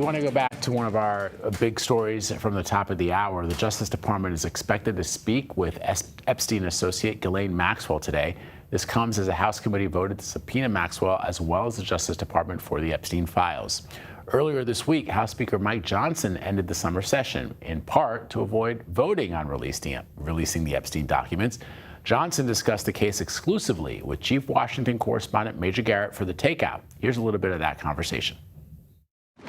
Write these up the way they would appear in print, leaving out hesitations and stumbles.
want to go back to one of our big stories from the top of the hour. The Justice Department is expected to speak with Epstein associate Ghislaine Maxwell today. This comes as a House committee voted to subpoena Maxwell as well as the Justice Department for the Epstein files. Earlier this week, House Speaker Mike Johnson ended the summer session, in part to avoid voting on releasing the Epstein documents. Johnson discussed the case exclusively with Chief Washington correspondent Major Garrett for the Takeout. Here's a little bit of that conversation.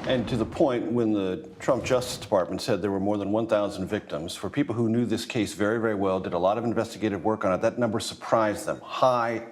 And to the point when the Trump Justice Department said there were more than 1,000 victims, for people who knew this case very, very well, did a lot of investigative work on it, that number surprised them. High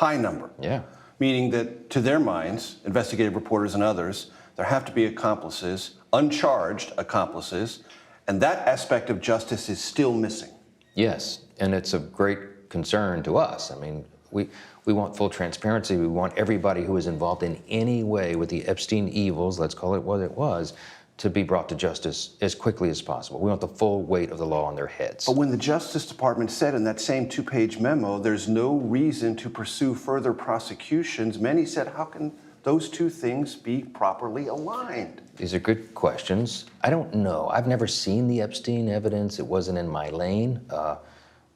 number. Yeah. Meaning that to their minds, investigative reporters and others, there have to be accomplices, uncharged accomplices, and that aspect of justice is still missing. Yes, and it's of great concern to us. I mean, we want full transparency. We want everybody who is involved in any way with the Epstein evils, let's call it what it was, to be brought to justice as quickly as possible. We want the full weight of the law on their heads. But when the Justice Department said in that same two-page memo, there's no reason to pursue further prosecutions, many said, how can those two things be properly aligned? These are good questions. I don't know. I've never seen the Epstein evidence. It wasn't in my lane.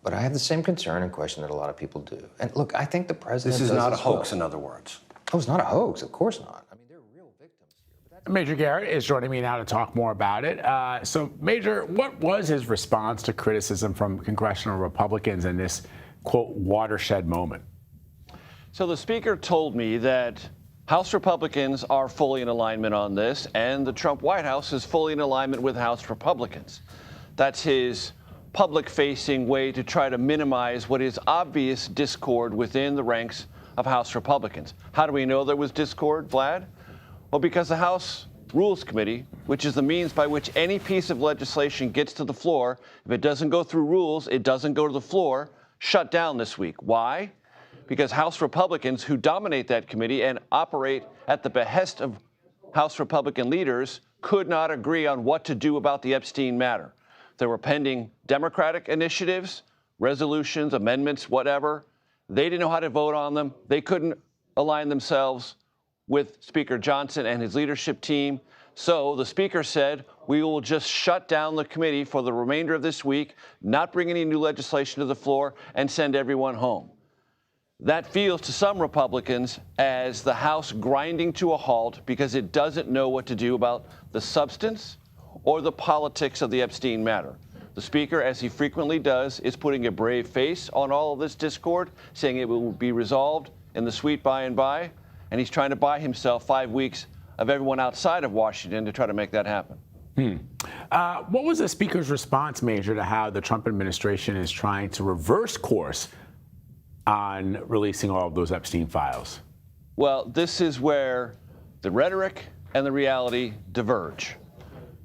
But I have the same concern and question that a lot of people do. And look, I think the president This is not a hoax, well. in other words. Oh, it's not a hoax. Of course not. I mean, they're real victims here. But Major Garrett is joining me now to talk more about it. So, Major, what was his response to criticism from congressional Republicans in this, quote, watershed moment? So the Speaker told me that House Republicans are fully in alignment on this, and the Trump White House is fully in alignment with House Republicans. That's his public-facing way to try to minimize what is obvious discord within the ranks of House Republicans. How do we know there was discord, Vlad? Well, because the House Rules Committee, which is the means by which any piece of legislation gets to the floor, if it doesn't go through rules, it doesn't go to the floor, shut down this week. Why? Because House Republicans who dominate that committee and operate at the behest of House Republican leaders could not agree on what to do about the Epstein matter. There were pending Democratic initiatives, resolutions, amendments, whatever. They didn't know how to vote on them. They couldn't align themselves with Speaker Johnson and his leadership team. So the Speaker said, we will just shut down the committee for the remainder of this week, not bring any new legislation to the floor, and send everyone home. That feels to some Republicans as the House grinding to a halt because it doesn't know what to do about the substance or the politics of the Epstein matter. The Speaker, as he frequently does, is putting a brave face on all of this discord, saying it will be resolved in the sweet by and by, and he's trying to buy himself 5 weeks of everyone outside of Washington to try to make that happen. What was the Speaker's response, Major, to how the Trump administration is trying to reverse course on releasing all of those Epstein files? Well, this is where the rhetoric and the reality diverge.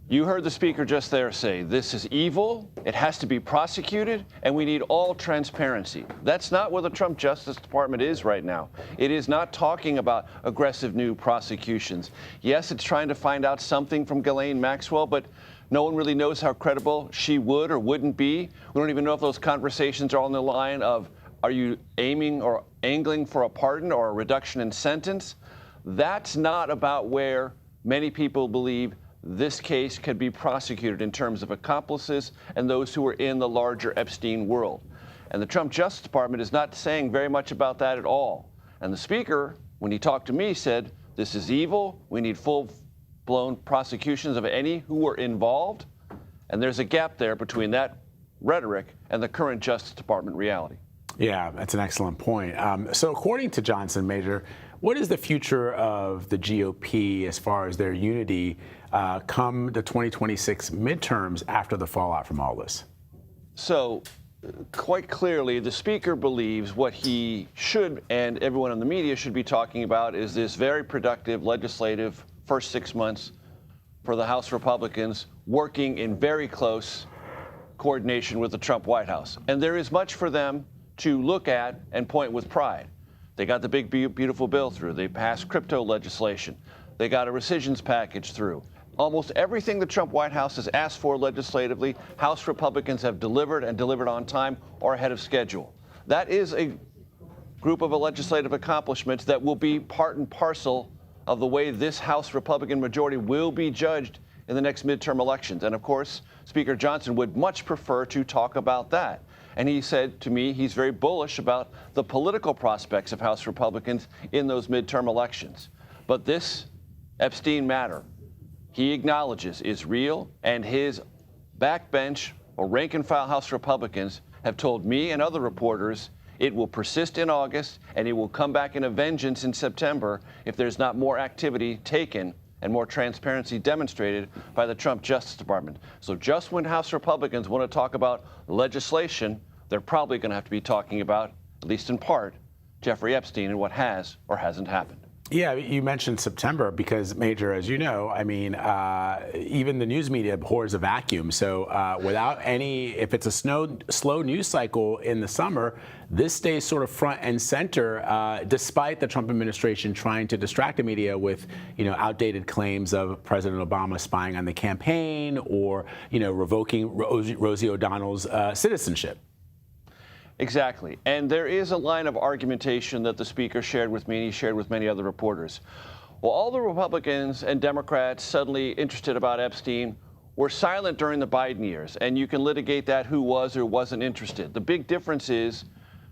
You heard the Speaker just there say, this is evil, it has to be prosecuted, and we need all transparency. That's not where the Trump Justice Department is right now. It is not talking about aggressive new prosecutions. Yes, it's trying to find out something from Ghislaine Maxwell, but no one really knows how credible she would or wouldn't be. We don't even know if those conversations are on the line of, are you aiming or angling for a pardon or a reduction in sentence? That's not about where many people believe this case could be prosecuted in terms of accomplices and those who are in the larger Epstein world. And the Trump Justice Department is not saying very much about that at all. And the Speaker, when he talked to me, said, this is evil. We need full-blown prosecutions of any who were involved. And there's a gap there between that rhetoric and the current Justice Department reality. Yeah, that's an excellent point. So according to Johnson, Major, what is the future of the GOP as far as their unity come the 2026 midterms after the fallout from all this? So quite clearly, the Speaker believes what he should and everyone in the media should be talking about is this very productive legislative first 6 months for the House Republicans working in very close coordination with the Trump White House. And there is much for them to look at and point with pride. They got the big, beautiful bill through. They passed crypto legislation. They got a rescissions package through. Almost everything the Trump White House has asked for legislatively, House Republicans have delivered and delivered on time or ahead of schedule. That is a group of legislative accomplishments that will be part and parcel of the way this House Republican majority will be judged in the next midterm elections. And of course, Speaker Johnson would much prefer to talk about that. And he said to me he's very bullish about the political prospects of House Republicans in those midterm elections. But this Epstein matter, he acknowledges, is real, and his backbench or rank-and-file House Republicans have told me and other reporters it will persist in August and it will come back in a vengeance in September if there's not more activity taken and more transparency demonstrated by the Trump Justice Department. So just when House Republicans want to talk about legislation, they're probably going to have to be talking about, at least in part, Jeffrey Epstein and what has or hasn't happened. Yeah, you mentioned September because, Major, as you know, I mean, even the news media abhors a vacuum. So without any, if it's a slow news cycle in the summer, this stays sort of front and center, despite the Trump administration trying to distract the media with, outdated claims of President Obama spying on the campaign or, revoking Rosie O'Donnell's citizenship. Exactly. And there is a line of argumentation that the Speaker shared with me and he shared with many other reporters. Well, all the Republicans and Democrats suddenly interested about Epstein were silent during the Biden years, and you can litigate that who was or wasn't interested. The big difference is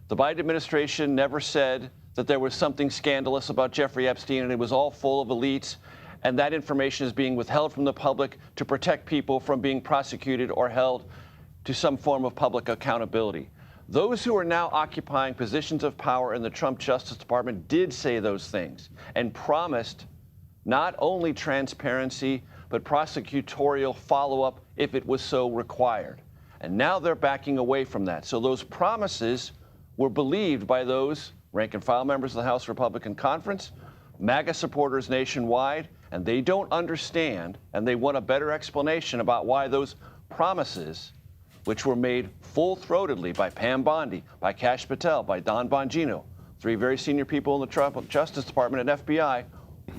the Biden administration never said that there was something scandalous about Jeffrey Epstein and it was all full of elites, and that information is being withheld from the public to protect people from being prosecuted or held to some form of public accountability. Those who are now occupying positions of power in the Trump Justice Department did say those things and promised not only transparency, but prosecutorial follow-up if it was so required. And now they're backing away from that. So those promises were believed by those rank-and-file members of the House Republican Conference, MAGA supporters nationwide, and they don't understand, and they want a better explanation about why those promises, which were made full-throatedly by Pam Bondi, by Kash Patel, by Don Bongino, three very senior people in the Trump Justice Department and FBI,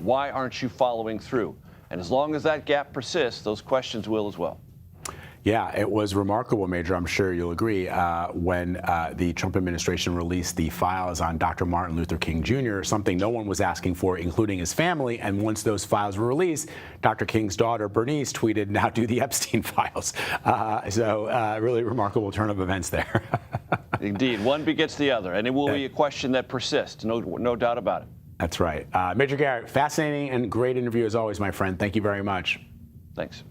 why aren't you following through? And as long as that gap persists, those questions will as well. Yeah, it was remarkable, Major, I'm sure you'll agree, when the Trump administration released the files on Dr. Martin Luther King Jr., something no one was asking for, including his family. And once those files were released, Dr. King's daughter, Bernice, tweeted, "Now do the Epstein files." Really remarkable turn of events there. Indeed, one begets the other, and it will be a question that persists, no doubt about it. That's right. Major Garrett, fascinating and great interview as always, my friend. Thank you very much. Thanks.